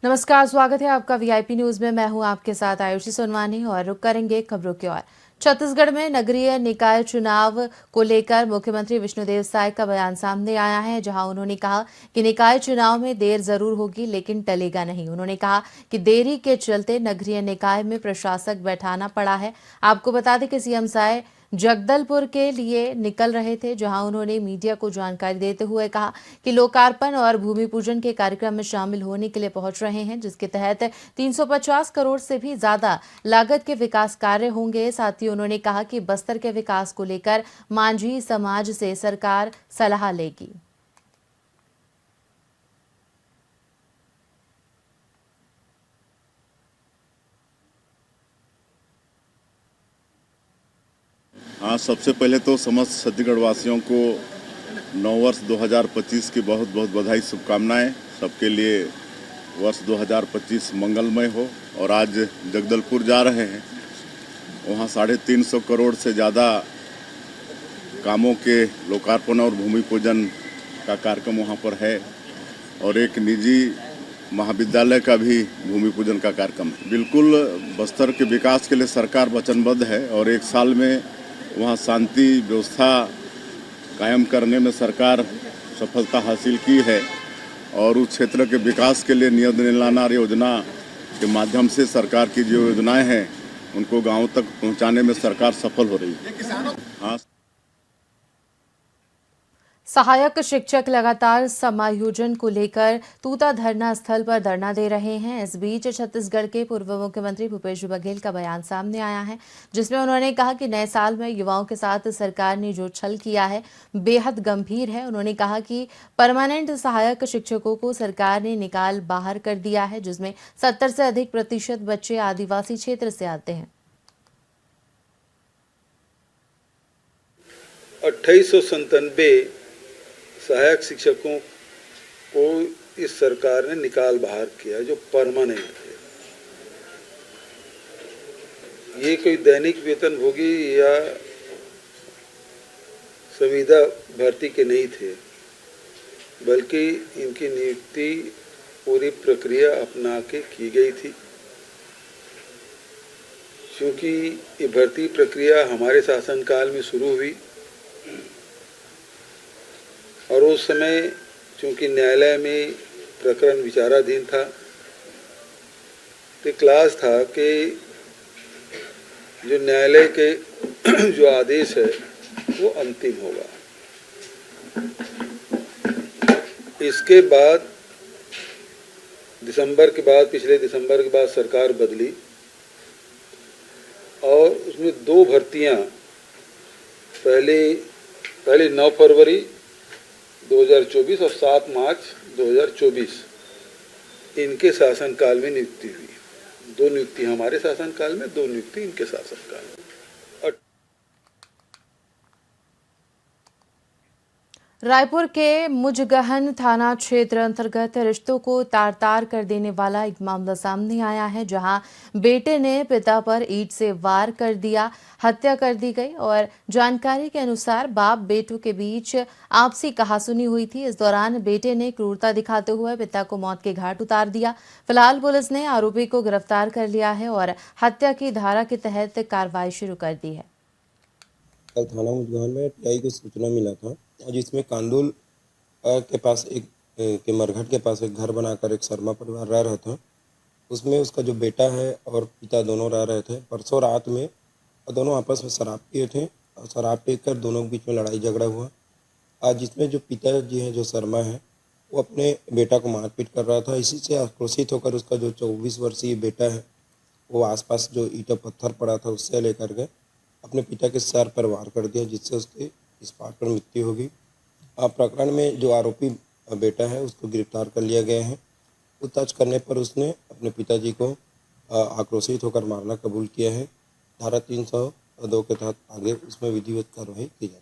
नमस्कार, स्वागत है आपका वीआईपी न्यूज में। मैं हूं आपके साथ आयुषी सोनवानी और रुक करेंगे खबरों की ओर। छत्तीसगढ़ में नगरीय निकाय चुनाव को लेकर मुख्यमंत्री विष्णुदेव साय का बयान सामने आया है, जहां उन्होंने कहा कि निकाय चुनाव में देर जरूर होगी लेकिन टलेगा नहीं। उन्होंने कहा कि देरी के चलते नगरीय निकाय में प्रशासक बैठाना पड़ा है। आपको बता दें कि सीएम साय जगदलपुर के लिए निकल रहे थे, जहां उन्होंने मीडिया को जानकारी देते हुए कहा कि लोकार्पण और भूमि पूजन के कार्यक्रम में शामिल होने के लिए पहुंच रहे हैं, जिसके तहत 350 करोड़ से भी ज्यादा लागत के विकास कार्य होंगे। साथ ही उन्होंने कहा कि बस्तर के विकास को लेकर मांझी समाज से सरकार सलाह लेगी। हाँ, सबसे पहले तो समस्त छत्तीसगढ़ वासियों को नववर्ष 2025 की बहुत बहुत बधाई, शुभकामनाएं। सबके लिए वर्ष 2025 मंगलमय हो। और आज जगदलपुर जा रहे हैं, वहाँ 350 करोड़ से ज़्यादा कामों के लोकार्पण और भूमि पूजन का कार्यक्रम वहाँ पर है, और एक निजी महाविद्यालय का भी भूमि पूजन का कार्यक्रम है। बिल्कुल बस्तर के विकास के लिए सरकार वचनबद्ध है, और एक साल में वहाँ शांति व्यवस्था कायम करने में सरकार सफलता हासिल की है, और उस क्षेत्र के विकास के लिए नियत निलानार योजना के माध्यम से सरकार की जो योजनाएं हैं उनको गांव तक पहुंचाने में सरकार सफल हो रही है। हाँ, सहायक शिक्षक लगातार समायोजन को लेकर तूता धरना स्थल पर धरना दे रहे हैं। इस बीच छत्तीसगढ़ के पूर्व मुख्यमंत्री भूपेश बघेल का बयान सामने आया है, जिसमें उन्होंने कहा कि नए साल में युवाओं के साथ सरकार ने जो छल किया है बेहद गंभीर है। उन्होंने कहा कि परमानेंट सहायक शिक्षकों को सरकार ने निकाल बाहर कर दिया है, जिसमें 70 से अधिक प्रतिशत बच्चे आदिवासी क्षेत्र से आते हैं। 2897 सहायक शिक्षकों को इस सरकार ने निकाल बाहर किया, जो परमानेंट थे। ये कोई दैनिक वेतनभोगी या संविदा भर्ती के नहीं थे, बल्कि इनकी नियुक्ति पूरी प्रक्रिया अपना के की गई थी। क्योंकि ये भर्ती प्रक्रिया हमारे शासनकाल में शुरू हुई, और उस समय चूंकि न्यायालय में प्रकरण विचाराधीन था, तो क्लास था कि जो न्यायालय के जो आदेश है वो अंतिम होगा। इसके बाद पिछले दिसंबर के बाद सरकार बदली, और उसमें 2 भर्तियां पहले 9 फरवरी 2024 और 7 मार्च 2024 इनके शासनकाल में नियुक्ति हुई। 2 नियुक्ति हमारे शासनकाल में, 2 नियुक्ति इनके शासनकाल में। रायपुर के मुजगहन थाना क्षेत्र अंतर्गत रिश्तों को तार तार कर देने वाला एक मामला सामने आया है, जहां बेटे ने पिता पर ईंट से वार कर दिया, हत्या कर दी गई। और जानकारी के अनुसार बाप बेटों के बीच आपसी कहासुनी हुई थी। इस दौरान बेटे ने क्रूरता दिखाते हुए पिता को मौत के घाट उतार दिया। फिलहाल पुलिस ने आरोपी को गिरफ्तार कर लिया है और हत्या की धारा के तहत कार्रवाई शुरू कर दी है। कल थाना मुजगहन में टीआई को सूचना मिला था, जिसमें कांदुल के पास के मरघट के पास एक घर बनाकर एक शर्मा परिवार रह रहा था। उसमें उसका जो बेटा है और पिता दोनों रह रहे थे। परसों रात में दोनों आपस में शराब पिए थे, और शराब पीकर दोनों के बीच में लड़ाई झगड़ा हुआ। आज जिसमें जो पिताजी हैं, जो शर्मा है, वो अपने बेटा को मारपीट कर रहा था। इसी से आक्रोशित होकर उसका जो 24 वर्षीय बेटा है, वो आसपास जो ईंटा पत्थर पड़ा था उससे लेकर के अपने पिता के सर पर वार कर दिया, जिससे उसके स्पॉट पर मृत्यु होगी। प्रकरण में जो आरोपी बेटा है उसको गिरफ्तार कर लिया गया है। पूछताछ करने पर उसने अपने पिताजी को आक्रोशित होकर मारना कबूल किया है। धारा 302 के तहत आगे उसमें विधिवत कार्रवाई की जाएगी।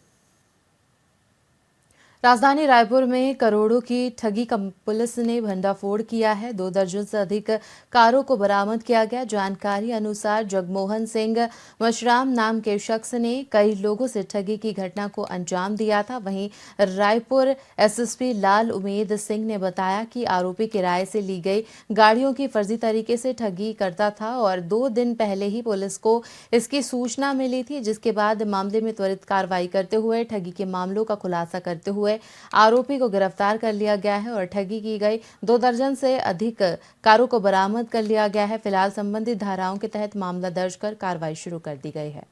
राजधानी रायपुर में करोड़ों की ठगी का पुलिस ने भंडाफोड़ किया है। 2 दर्जन से अधिक कारों को बरामद किया गया। जानकारी अनुसार जगमोहन सिंह मशराम नाम के शख्स ने कई लोगों से ठगी की घटना को अंजाम दिया था। वहीं रायपुर एसएसपी लाल उमेद सिंह ने बताया कि आरोपी किराए से ली गई गाड़ियों की फर्जी तरीके से ठगी करता था और 2 दिन पहले ही पुलिस को इसकी सूचना मिली थी, जिसके बाद मामले में त्वरित कार्रवाई करते हुए ठगी के मामलों का खुलासा करते हुए आरोपी को गिरफ्तार कर लिया गया है और ठगी की गई 2 दर्जन से अधिक कारों को बरामद कर लिया गया है। फिलहाल संबंधित धाराओं के तहत मामला दर्ज कर कार्रवाई शुरू कर दी गई है।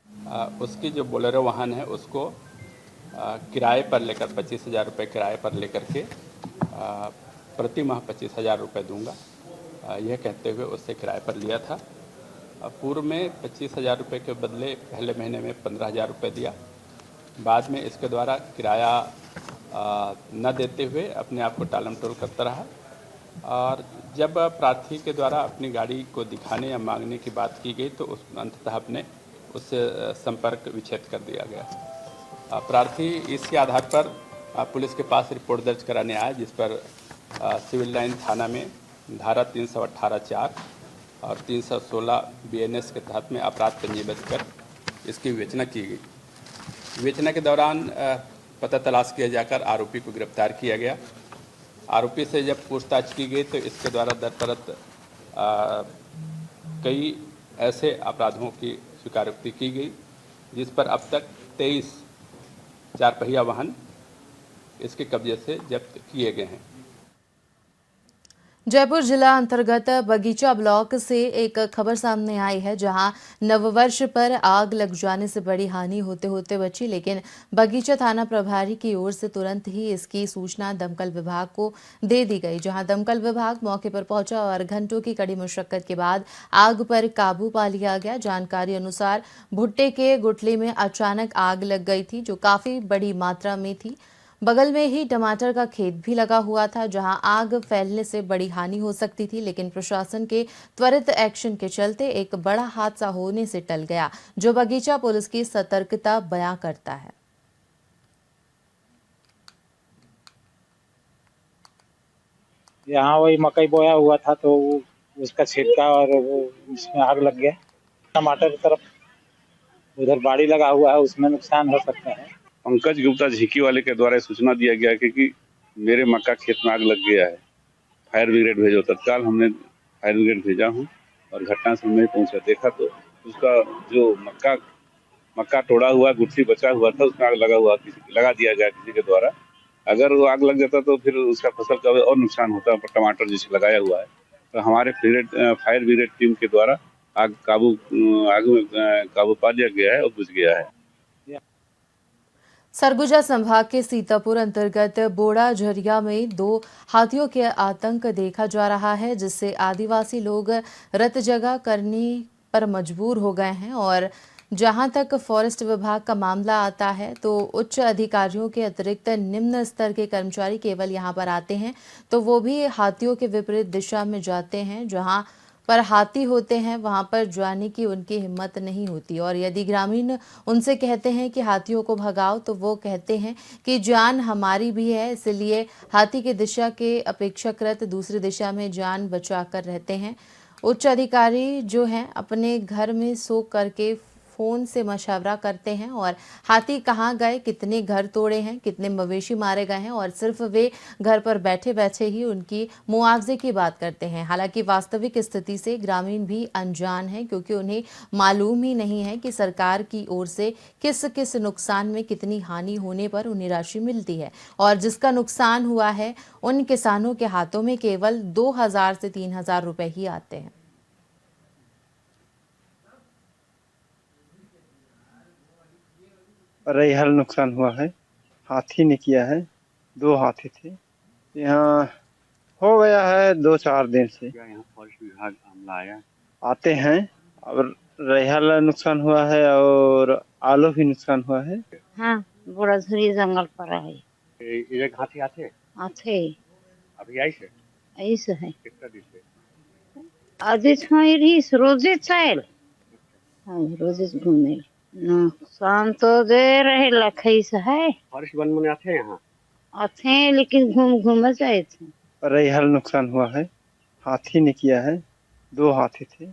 उसकी जो बोलेरो वाहन है उसको किराए पर लेकर 25,000 रुपये किराए पर लेकर के प्रति माह 25,000 रुपये दूंगा, यह कहते हुए उससे किराए पर लिया था। पूर्व में 25,000 रुपये के बदले पहले महीने में 15,000 रुपये दिया। बाद में इसके द्वारा किराया न देते हुए अपने आप को टालम टोल करता रहा और जब प्रार्थी के द्वारा अपनी गाड़ी को दिखाने या मांगने की बात की गई तो उस अंततः अपने उससे संपर्क विच्छेद कर दिया गया। प्रार्थी इसके आधार पर पुलिस के पास रिपोर्ट दर्ज कराने आया, जिस पर सिविल लाइन थाना में धारा 318(4) और 316 BNS के तहत में अपराध पंजीबद्ध कर इसकी विवेचना की गई। विवेचना के दौरान पता तलाश किया जाकर आरोपी को गिरफ्तार किया गया। आरोपी से जब पूछताछ की गई तो इसके द्वारा दरपरत कई ऐसे अपराधों की स्वीकारोक्ति की गई, जिस पर अब तक 23 4 पहिया वाहन इसके कब्जे से जब्त किए गए हैं। जयपुर जिला अंतर्गत बगीचा ब्लॉक से एक खबर सामने आई है, जहां नववर्ष पर आग लग जाने से बड़ी हानि होते होते बची, लेकिन बगीचा थाना प्रभारी की ओर से तुरंत ही इसकी सूचना दमकल विभाग को दे दी गई, जहां दमकल विभाग मौके पर पहुंचा और घंटों की कड़ी मशक्कत के बाद आग पर काबू पा लिया गया। जानकारी अनुसार भुट्टे के गुठली में अचानक आग लग गई थी, जो काफी बड़ी मात्रा में थी। बगल में ही टमाटर का खेत भी लगा हुआ था, जहां आग फैलने से बड़ी हानि हो सकती थी, लेकिन प्रशासन के त्वरित एक्शन के चलते एक बड़ा हादसा होने से टल गया, जो बगीचा पुलिस की सतर्कता बयां करता है। यहाँ वही मकई बोया हुआ था तो उसका छिटका और वो उसमें आग लग गया। टमाटर की तरफ उधर बाड़ी लगा हुआ है, उसमें नुकसान हो सकता है। पंकज गुप्ता झिकी वाले के द्वारा सूचना दिया गया कि मेरे मक्का खेत में आग लग गया है, फायर ब्रिगेड भेजो। तत्काल हमने फायर ब्रिगेड भेजा हूँ और घटनास्थल में पहुंचा, देखा तो उसका जो मक्का तोड़ा हुआ गुत्थी बचा हुआ था उसमें आग लगा दिया गया किसी के द्वारा। अगर वो आग लग जाता तो फिर उसका फसल का और नुकसान होता। टमाटर जिसे लगाया हुआ है तो हमारे फायर ब्रिगेड टीम के द्वारा आग में काबू पा लिया गया है और बुझ गया है। सरगुजा संभाग के सीतापुर अंतर्गत बोड़ा झरिया में 2 हाथियों के आतंक देखा जा रहा है, जिससे आदिवासी लोग रत जगह करने पर मजबूर हो गए हैं। और जहां तक फॉरेस्ट विभाग का मामला आता है तो उच्च अधिकारियों के अतिरिक्त निम्न स्तर के कर्मचारी केवल यहां पर आते हैं तो वो भी हाथियों के विपरीत दिशा में जाते हैं। जहां पर हाथी होते हैं वहां पर जाने की उनकी हिम्मत नहीं होती, और यदि ग्रामीण उनसे कहते हैं कि हाथियों को भगाओ तो वो कहते हैं कि जान हमारी भी है, इसलिए हाथी की दिशा के अपेक्षाकृत दूसरी दिशा में जान बचाकर रहते हैं। उच्च अधिकारी जो हैं अपने घर में सो करके फोन से मशवरा करते हैं और हाथी कहाँ गए, कितने घर तोड़े हैं, कितने मवेशी मारे गए हैं, और सिर्फ वे घर पर बैठे बैठे ही उनकी मुआवजे की बात करते हैं। हालांकि वास्तविक स्थिति से ग्रामीण भी अनजान हैं, क्योंकि उन्हें मालूम ही नहीं है कि सरकार की ओर से किस किस नुकसान में कितनी हानि होने पर उन्हें राशि मिलती है, और जिसका नुकसान हुआ है उन किसानों के हाथों में केवल 2,000 से 3,000 रुपए ही आते हैं। रैहल नुकसान हुआ है, हाथी ने किया है। 2 हाथी थे, यहाँ हो गया है 2-4 दिन से। क्या यहाँ फॉरेस्ट विभाग हमला आया? आते हैं। और रैहल नुकसान हुआ है और आलू भी नुकसान हुआ है। हाँ, बड़ा झुरी जंगल पर है। ये हाथी आते अभी ऐसे है कितना दिन से? आधे छोरी रोजे चाल। हाँ, रोजे घूमने नुकसान तो दे रहे लखई से है। फॉरेस्ट वन में आते हैं यहाँ? और थे लेकिन घूम घूम गए थे। रही नुकसान हुआ है, हाथी ने किया है, 2 हाथी थे।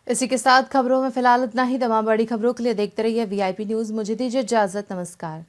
इसी के साथ खबरों में फिलहाल इतना ही। तमाम बड़ी खबरों के लिए देखते रहिए वीआईपी न्यूज। मुझे दीजिए इजाजत। नमस्कार।